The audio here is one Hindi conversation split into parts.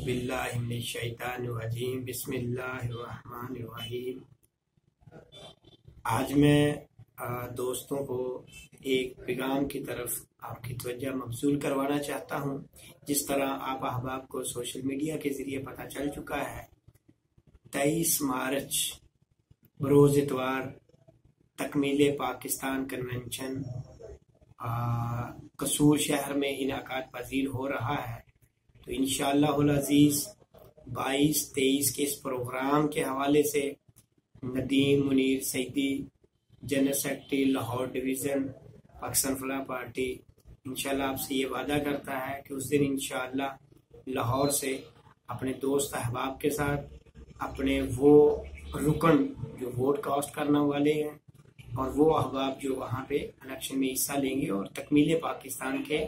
औज़ुबिल्लाहिमिनश्शैतानिर्रजीम बिस्मिल्लाहिर्रहमानिर्रहीम। आज मैं दोस्तों को एक पैगाम की तरफ आपकी तवज्जो मबज़ूल करवाना चाहता हूँ। जिस तरह आप अहबाब को सोशल मीडिया के ज़रिए पता चल चुका है, 23 मार्च बरोज़ इतवार तकमीले पाकिस्तान कन्वेंशन कसूर शहर में इनाकात पजीर हो रहा है। तो इंशाअल्लाहुल अज़ीज़ 22-23 के इस प्रोग्राम के हवाले से Nadeem Munir Saeedi, general secretary Lahore division Pakistan Falah party, इंशाअल्लाह आपसे ये वादा करता है कि उस दिन इंशाअल्लाह लाहौर से अपने दोस्त अहबाब के साथ अपने वो रुकन जो वोट कास्ट करने वाले हैं और वो अहबाब जो वहाँ पे इलेक्शन में हिस्सा लेंगे और तकमीले पाकिस्तान के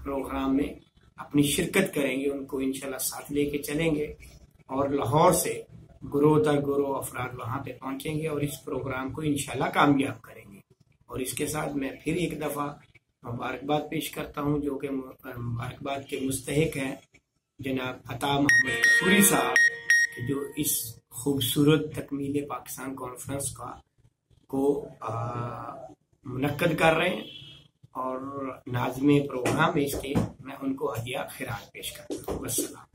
प्रोग्राम में अपनी शिरकत करेंगे, उनको इंशाल्लाह साथ लेके चलेंगे और लाहौर से गुरोह दर गुरोह अफराद वहाँ पे पहुँचेंगे और इस प्रोग्राम को इंशाल्लाह कामयाब करेंगे। और इसके साथ मैं फिर एक दफ़ा मुबारकबाद पेश करता हूँ, जो कि मुबारकबाद के मुस्तहिक हैं जनाब अता मोहम्मद कसूरी साहब, कि जो इस खूबसूरत तकमीले पाकिस्तान कॉन्फ्रेंस को मुनक्कद कर रहे हैं और नाज़िम प्रोग्राम में इसके मैं उनको हदिया खिरात पेश करता हूँ। वस्सलाम।